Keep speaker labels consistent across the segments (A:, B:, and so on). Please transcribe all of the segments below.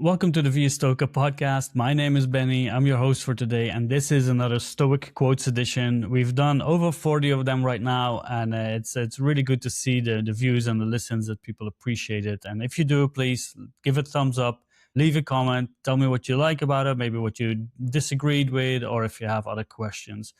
A: Welcome to the Via Stoica podcast. My name is Benny. I'm your host for today, and this is another Stoic Quotes edition. We've done over 40 of them right now, and it's really good to see the views and the listens that people appreciate it. And if you do, please give it a thumbs up, leave a comment, tell me what you like about it, maybe what you disagreed with, or if you have other questions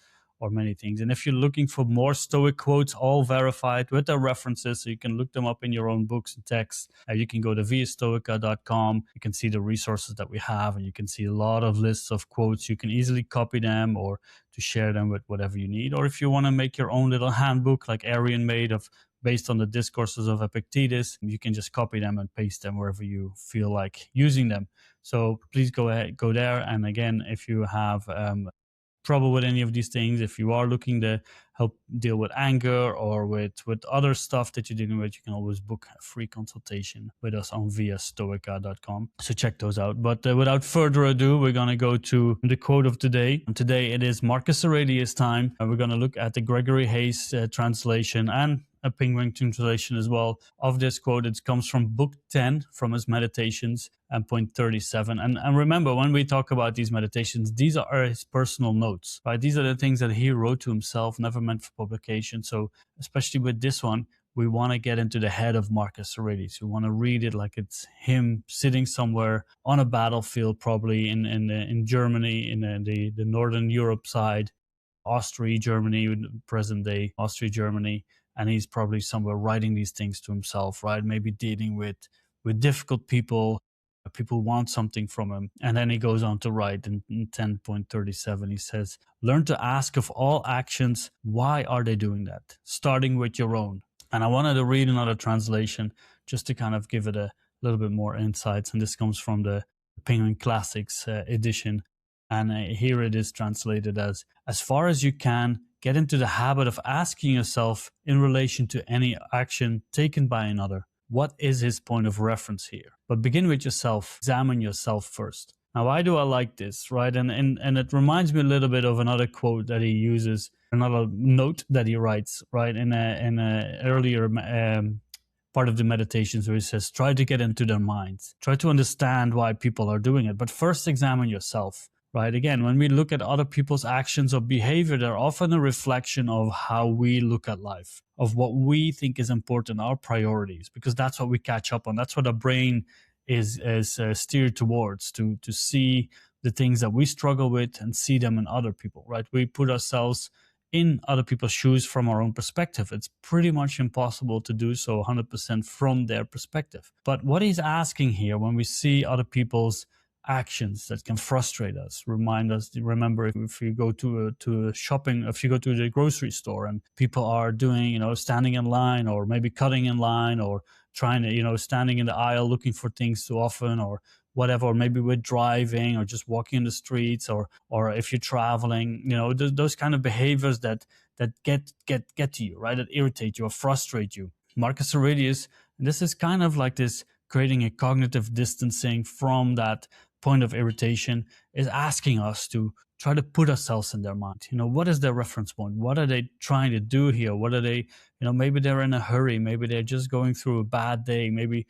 A: or many things. And if you're looking for more Stoic quotes, all verified with their references, so you can look them up in your own books and texts, you can go to viastoica.com. You can see the resources that we have, and you can see a lot of lists of quotes. You can easily copy them or to share them with whatever you need. Or if you want to make your own little handbook like Arian made based on the discourses of Epictetus, you can just copy them and paste them wherever you feel like using them. So please go ahead, go there. And again, if you have trouble with any of these things, if you are looking to help deal with anger or with other stuff that you're dealing with, you can always book a free consultation with us on viastoica.com. So check those out. But without further ado, we're going to go to the quote of today. And today it is Marcus Aurelius time. We're going to look at the Gregory Hayes translation and a Penguin translation as well of this quote. It comes from book 10 from his meditations and point 37. And remember, when we talk about these meditations, these are his personal notes, right? These are the things that he wrote to himself, never meant for publication. So especially with this one, we want to get into the head of Marcus Aurelius. We want to read it like it's him sitting somewhere on a battlefield, probably in Germany, in the Northern Europe side, Austria, Germany, present day Austria, Germany. And he's probably somewhere writing these things to himself, right? Maybe dealing with difficult people. People want something from him. And then he goes on to write in 10.37, he says, learn to ask of all actions, why are they doing that? Starting with your own. And I wanted to read another translation just to kind of give it a little bit more insights. And this comes from the Penguin Classics edition. And here it is translated as far as you can, get into the habit of asking yourself in relation to any action taken by another, what is his point of reference here? But begin with yourself. Examine yourself first. Now, why do I like this, right? And it reminds me a little bit of another quote that he uses, another note that he writes, right, in a earlier part of the meditations where he says, try to get into their minds. Try to understand why people are doing it. But first, examine yourself. Right. Again, when we look at other people's actions or behavior, they're often a reflection of how we look at life, of what we think is important, our priorities, because that's what we catch up on. That's what our brain is steered towards, to see the things that we struggle with and see them in other people. Right. We put ourselves in other people's shoes from our own perspective. It's pretty much impossible to do so 100% from their perspective. But what he's asking here, when we see other people's actions that can frustrate us, remember if you go to a shopping, if you go to the grocery store and people are doing, standing in line, or maybe cutting in line, or trying to, standing in the aisle looking for things too often, or whatever, or maybe we're driving or just walking in the streets, or if you're traveling, those kind of behaviors that get to you, right? That irritate you or frustrate you. Marcus Aurelius, and this is kind of like this, creating a cognitive distancing from that point of irritation, is asking us to try to put ourselves in their mind. What is their reference point? What are they trying to do here? What are they, maybe they're in a hurry. Maybe they're just going through a bad day. Maybe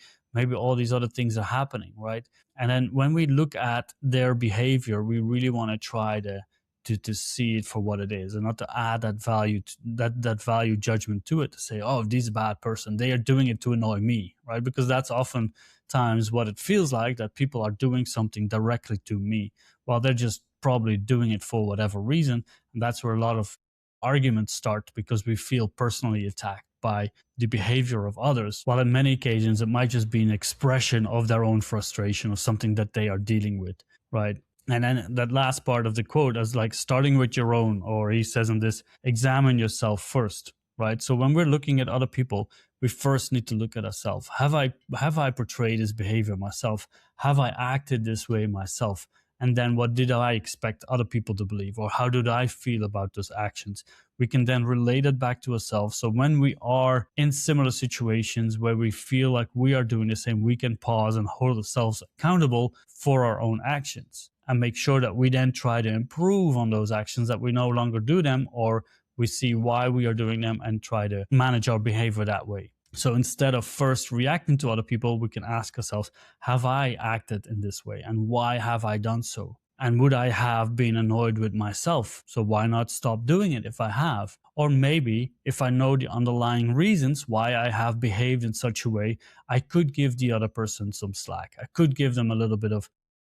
A: all these other things are happening, right? And then when we look at their behavior, we really want to try to see it for what it is, and not to add that value, that value judgment to it, to say, oh, this is a bad person, they are doing it to annoy me, right? Because that's oftentimes what it feels like, that people are doing something directly to me, while they're just probably doing it for whatever reason. And that's where a lot of arguments start, because we feel personally attacked by the behavior of others, while in many occasions it might just be an expression of their own frustration or something that they are dealing with, right? And then that last part of the quote is like starting with your own, or he says in this, examine yourself first, right? So when we're looking at other people, we first need to look at ourselves. Have I portrayed this behavior myself? Have I acted this way myself? And then what did I expect other people to believe? Or how did I feel about those actions? We can then relate it back to ourselves. So when we are in similar situations where we feel like we are doing the same, we can pause and hold ourselves accountable for our own actions, and make sure that we then try to improve on those actions, that we no longer do them, or we see why we are doing them and try to manage our behavior that way. So instead of first reacting to other people, we can ask ourselves, have I acted in this way? And why have I done so? And would I have been annoyed with myself? So why not stop doing it if I have? Or maybe if I know the underlying reasons why I have behaved in such a way, I could give the other person some slack. I could give them a little bit of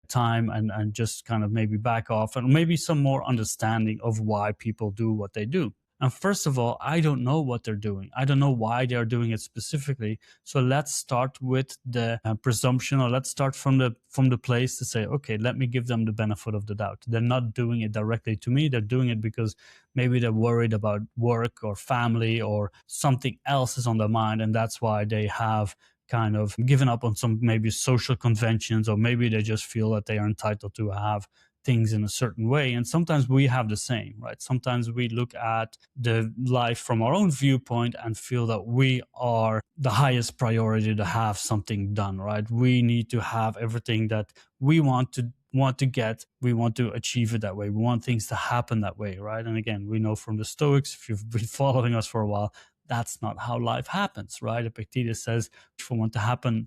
A: time and just kind of maybe back off and maybe some more understanding of why people do what they do. And first of all, I don't know what they're doing. I don't know why they're doing it specifically. So let's start with the presumption, or let's start from the place to say, okay, let me give them the benefit of the doubt. They're not doing it directly to me. They're doing it because maybe they're worried about work or family or something else is on their mind, and that's why they have kind of given up on some maybe social conventions, or maybe they just feel that they are entitled to have things in a certain way. And sometimes we have the same, right? Sometimes we look at the life from our own viewpoint and feel that we are the highest priority to have something done, right? We need to have everything that we want to get. We want to achieve it that way. We want things to happen that way, right? And again, we know from the Stoics, if you've been following us for a while, that's not how life happens, right? Epictetus says,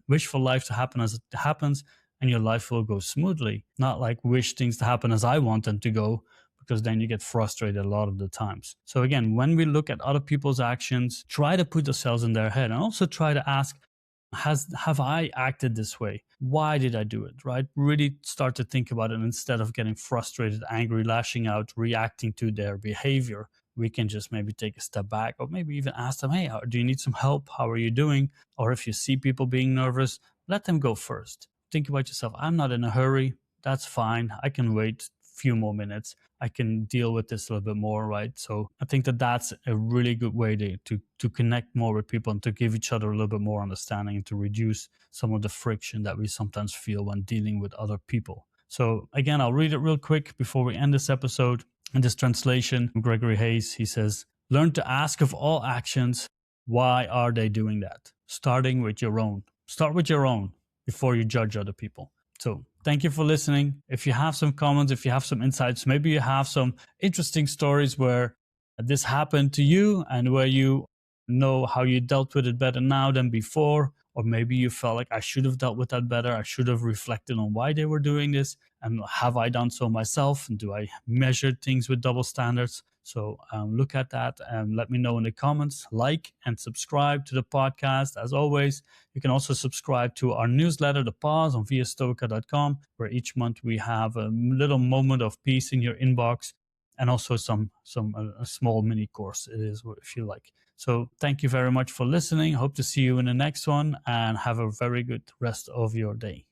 A: wish for life to happen as it happens, and your life will go smoothly. Not like wish things to happen as I want them to go, because then you get frustrated a lot of the times. So again, when we look at other people's actions, try to put yourselves in their head and also try to ask, have I acted this way? Why did I do it, right? Really start to think about it instead of getting frustrated, angry, lashing out, reacting to their behavior. We can just maybe take a step back, or maybe even ask them, hey, do you need some help? How are you doing? Or if you see people being nervous, let them go first. Think about yourself. I'm not in a hurry. That's fine. I can wait a few more minutes. I can deal with this a little bit more, right? So I think that that's a really good way to connect more with people and to give each other a little bit more understanding and to reduce some of the friction that we sometimes feel when dealing with other people. So again, I'll read it real quick before we end this episode. In this translation, Gregory Hayes, he says, learn to ask of all actions, why are they doing that? Starting with your own. Start with your own before you judge other people. So thank you for listening. If you have some comments, if you have some insights, maybe you have some interesting stories where this happened to you and where you know how you dealt with it better now than before, or maybe you felt like I should have dealt with that better. I should have reflected on why they were doing this. And have I done so myself? And do I measure things with double standards? So look at that and let me know in the comments. Like and subscribe to the podcast. As always, you can also subscribe to our newsletter, The Pause, on viastoica.com, where each month we have a little moment of peace in your inbox, and also a small mini course. It is, if you like. So thank you very much for listening. Hope to see you in the next one, and have a very good rest of your day.